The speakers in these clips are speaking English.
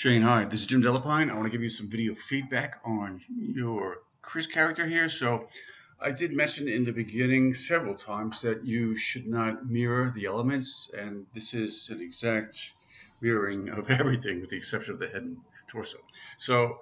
Shane, hi, this is Jim Delapine. I want to give you some video feedback on your Chris character here. So I did mention in the beginning several times that you should not mirror the elements, and this is an exact mirroring of everything with the exception of the head and torso. So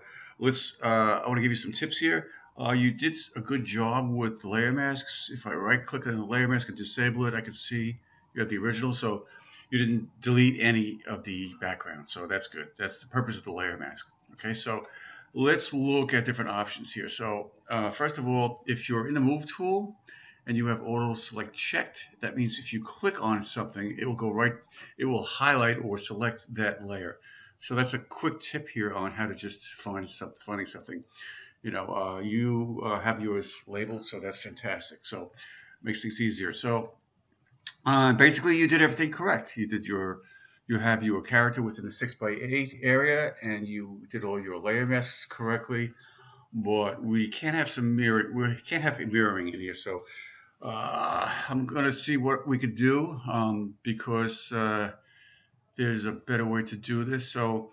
I want to give you some tips here. You did a good job with the layer masks. If I right click on the layer mask and disable it, I can see you have the original. So you didn't delete any of the background, so that's good. That's the purpose of the layer mask. Okay, so let's look at different options here. So first of all, if you're in the move tool and you have auto select checked, that means if you click on something, it will go right, it will highlight or select that layer. So that's a quick tip here on how to just finding something. You have yours labeled, so that's fantastic. So makes things easier. So basically, you did everything correct. You have your character within the 6x8 area, and you did all your layer masks correctly. But we can't have we can't have mirroring in here. So I'm gonna see what we could do because there's a better way to do this. So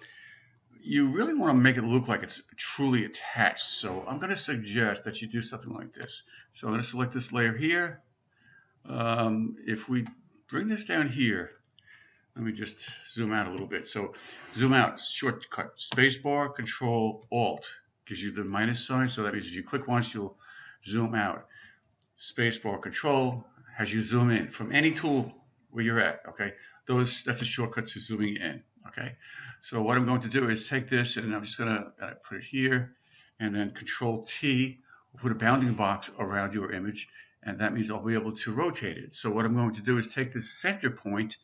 you really want to make it look like it's truly attached. So I'm gonna suggest that you do something like this. So I'm gonna select this layer here. If we bring this down here, let me just zoom out a little bit. So zoom out, shortcut, spacebar, Control Alt gives you the minus sign. So that means if you click once, you'll zoom out. Spacebar Control has you zoom in from any tool where you're at. Okay, that's a shortcut to zooming in. Okay, so what I'm going to do is take this and I'm just going to put it here, and then Control T will put a bounding box around your image, and that means I'll be able to rotate it. So what I'm going to do is take this center point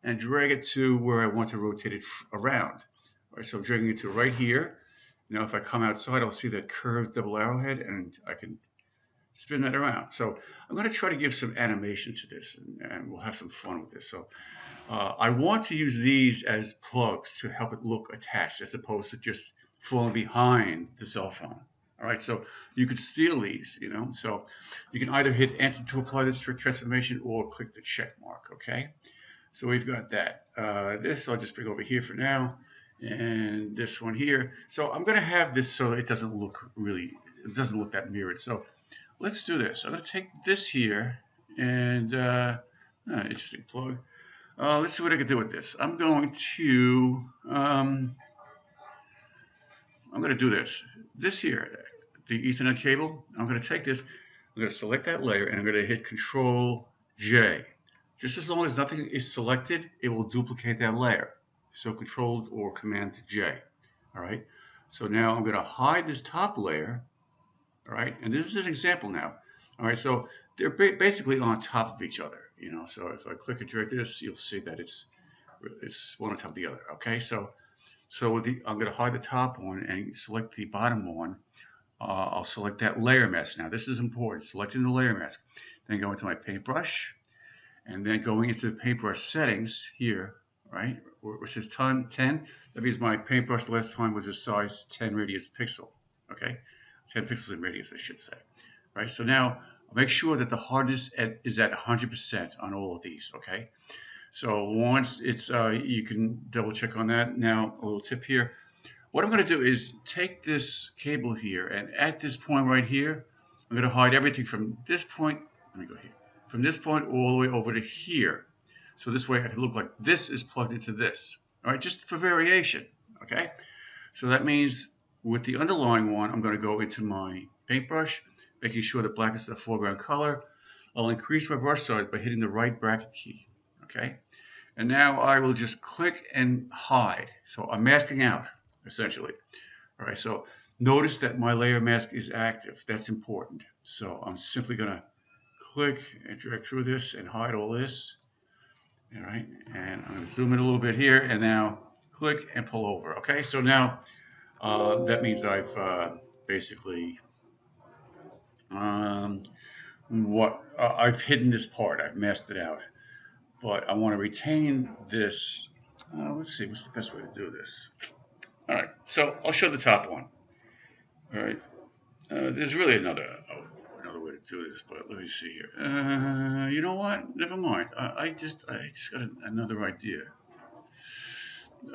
and drag it to where I want to rotate it around. All right, so I'm dragging it to right here. Now if I come outside, I'll see that curved double arrowhead, and I can spin that around. So I'm going to try to give some animation to this, and we'll have some fun with this. So I want to use these as plugs to help it look attached as opposed to just falling behind the cell phone. All right, so you could steal these, So you can either hit Enter to apply this transformation or click the check mark, okay? So we've got that. This I'll just bring over here for now, and this one here. So I'm going to have this so it doesn't look that mirrored. So let's do this. I'm going to take this here and interesting plug. Let's see what I can do with this. I'm going to do this. This here, the Ethernet cable. I'm going to take this. I'm going to select that layer and I'm going to hit Control J. Just as long as nothing is selected, it will duplicate that layer. So Control or Command J. All right. So now I'm going to hide this top layer. All right. And this is an example now. All right. So they're basically on top of each other. So if I click and drag this, you'll see that it's one on top of the other. Okay. So I'm going to hide the top one and select the bottom one. I'll select that layer mask. Now this is important. Selecting the layer mask. Then go into my paintbrush. And then going into the paintbrush settings here, right, where it says 10, that means my paintbrush last time was a size 10 radius pixel, okay, 10 pixels in radius, I should say, right? So now make sure that the hardness is at 100% on all of these, okay? So once it's, you can double check on that. Now a little tip here. What I'm going to do is take this cable here, and at this point right here, I'm going to hide everything from this point. Let me go here. From this point all the way over to here. So this way I can look like this is plugged into this. All right, just for variation, okay? So that means with the underlying one, I'm going to go into my paintbrush, making sure that black is the foreground color. I'll increase my brush size by hitting the right bracket key, okay? And now I will just click and hide. So I'm masking out, essentially. All right, so notice that my layer mask is active. That's important. So I'm simply going to click and drag through this and hide all this. All right, and I'm going to zoom in a little bit here, and now click and pull over. Okay, so now that means I've basically I've hidden this part. I've masked it out, but I want to retain this. Let's see, what's the best way to do this? All right, so I'll show the top one. All right, there's really another way to do this, but let me see here. You know what? Never mind. I just got another idea.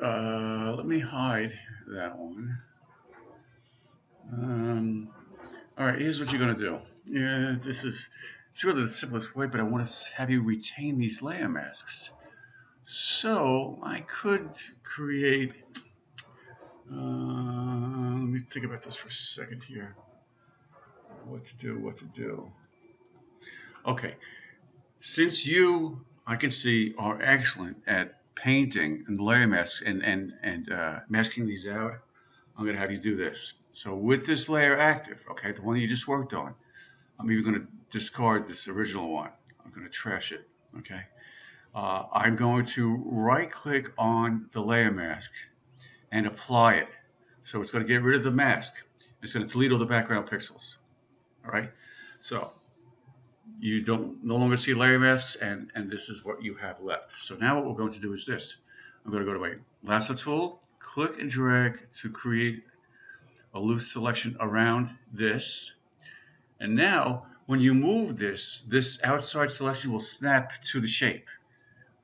let me hide that one. All right, here's what you're gonna do. Yeah, it's really the simplest way, but I want to have you retain these layer masks. So I could create. Let me think about this for a second here. What to do? What to do? Okay, since you, I can see, are excellent at painting and layer masks and masking these out, I'm going to have you do this. So with this layer active, okay, the one you just worked on, I'm even going to discard this original one. I'm going to trash it, okay? I'm going to right click on the layer mask and apply it. So it's going to get rid of the mask. It's going to delete all the background pixels, all right? So you don't no longer see layer masks, and this is what you have left. So now what we're going to do is this. I'm going to go to my lasso tool, click and drag to create a loose selection around this. And now when you move this outside selection will snap to the shape.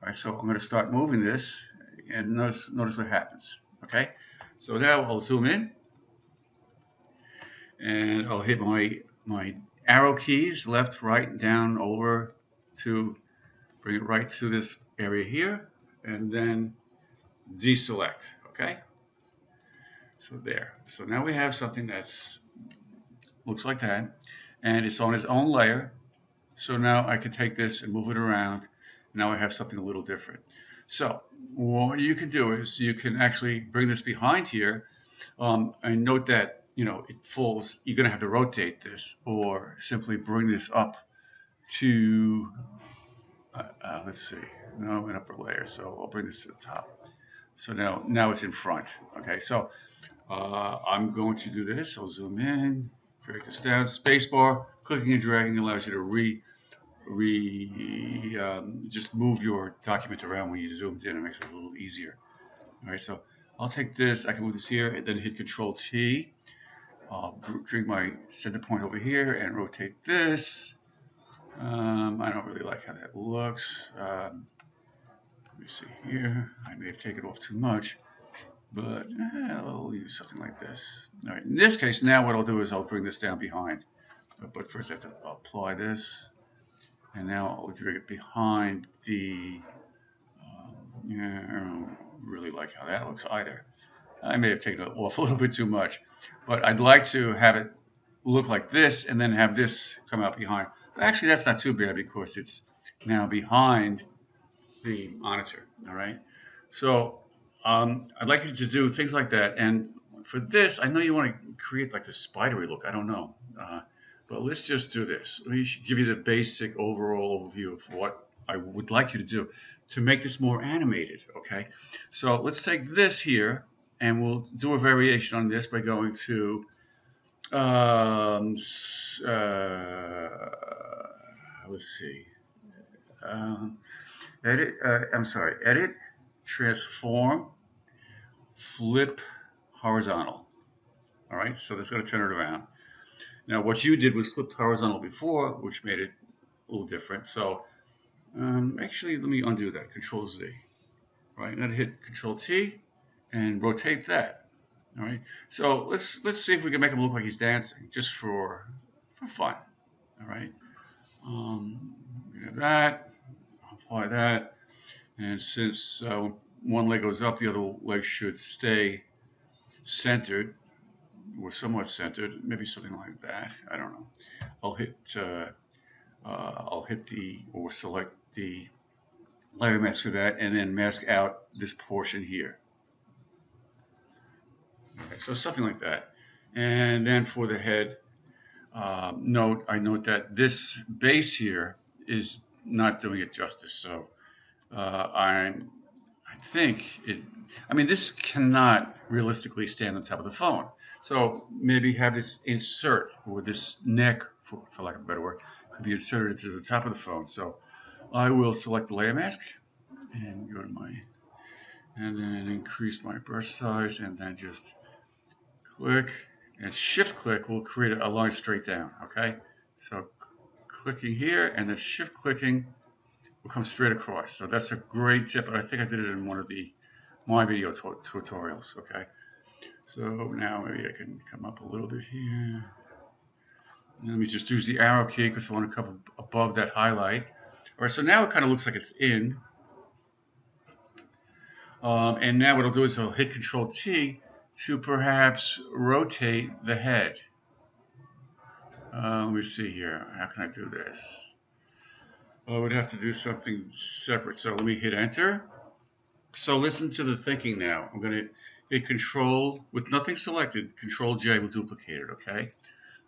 All right, so I'm going to start moving this, and notice what happens. Okay, so now I'll zoom in, and I'll hit my arrow keys, left, right, down, over, to bring it right to this area here, and then deselect. Okay, so there. So now we have something that's looks like that, and it's on its own layer. So now I can take this and move it around. Now I have something a little different. So what you can do is you can actually bring this behind here, and note that it falls. You're going to have to rotate this, or simply bring this up to let's see, no, an upper layer. So I'll bring this to the top. So now it's in front. Okay, so I'm going to do this. I'll zoom in, drag this down. Spacebar, clicking and dragging allows you to just move your document around when you zoomed in. It makes it a little easier. All right, so I'll take this. I can move this here, and then hit Control T. I'll bring my center point over here and rotate this. I don't really like how that looks. Let me see here. I may have taken off too much, but I'll use something like this. All right. In this case, now what I'll do is I'll bring this down behind. But first I have to apply this. And now I'll drag it behind the, I don't really like how that looks either. I may have taken it off a little bit too much, but I'd like to have it look like this and then have this come out behind. But actually that's not too bad because it's now behind the monitor, all right? So I'd like you to do things like that. And for this, I know you want to create like the spidery look, I don't know. But let's just do this. Let me give you the basic overall overview of what I would like you to do to make this more animated, okay? So let's take this here, and we'll do a variation on this by going to, let's see, edit, transform, flip, horizontal. All right, so that's going to turn it around. Now, what you did was flipped horizontal before, which made it a little different. So, actually, let me undo that. Control Z. Right, and then hit Control T and rotate that. All right. So let's see if we can make him look like he's dancing, just for fun. All right. We have that. Apply that, and since one leg goes up, the other leg should stay centered. Or somewhat centered, maybe something like that. I don't know. I'll hit or select the layer mask for that, and then mask out this portion here. Okay, so something like that. And then for the head, I note that this base here is not doing it justice. So I think it. I mean, this cannot realistically stand on top of the phone. So maybe have this insert, or this neck, for lack of a better word, could be inserted into the top of the phone. So I will select the layer mask and go to and then increase my brush size, and then just click, and shift click will create a line straight down. Okay, so clicking here and then shift clicking will come straight across. So that's a great tip, and I think I did it in one of the my video tutorials, okay? So now maybe I can come up a little bit here. Let me just use the arrow key because I want to come above that highlight. All right, so now it kind of looks like it's in. And now what I'll do is I'll hit Control T to perhaps rotate the head. Let me see here. How can I do this? I would have to do something separate. So let me hit Enter. So listen to the thinking now. I'm going to hit Control, with nothing selected, Control J will duplicate it, okay?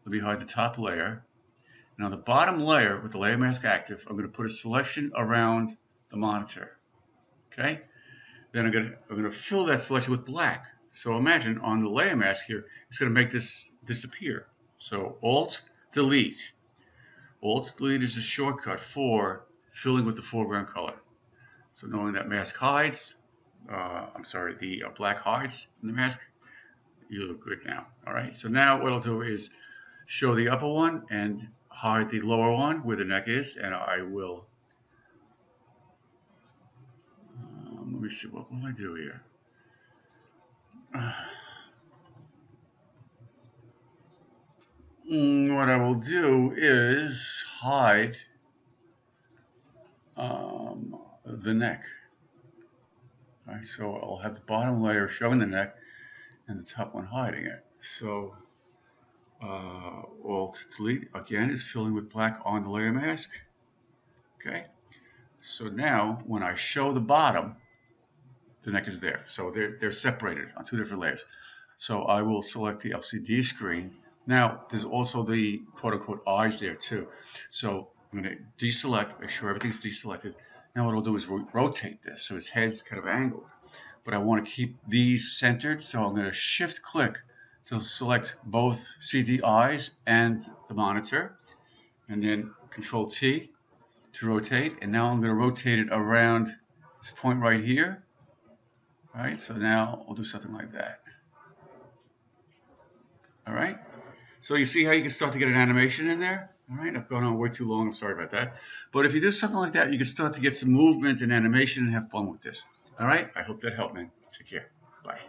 Let me hide the top layer. Now the bottom layer, with the layer mask active, I'm going to put a selection around the monitor, okay? Then I'm going to fill that selection with black. So imagine on the layer mask here, it's going to make this disappear. So Alt-Delete. Alt-Delete is a shortcut for filling with the foreground color. So knowing that mask hides, the black hides in the mask, you look good now. All right, so now what I'll do is show the upper one and hide the lower one where the neck is, and I will, let me see, what will I do here? What I will do is hide the neck. All right, so I'll have the bottom layer showing the neck and the top one hiding it. So Alt-Delete again is filling with black on the layer mask. Okay, so now when I show the bottom, the neck is there. So they're separated on two different layers. So I will select the LCD screen. Now there's also the quote-unquote eyes there too. So I'm going to deselect, make sure everything's deselected. Now what I'll do is rotate this so its head's kind of angled. But I want to keep these centered, so I'm going to shift click to select both CD eyes and the monitor, and then Control T to rotate. And now I'm going to rotate it around this point right here. All right, so now I'll do something like that. All right, so you see how you can start to get an animation in there? All right, I've gone on way too long, I'm sorry about that. But if you do something like that, you can start to get some movement and animation and have fun with this. All right, I hope that helped, man. Take care. Bye.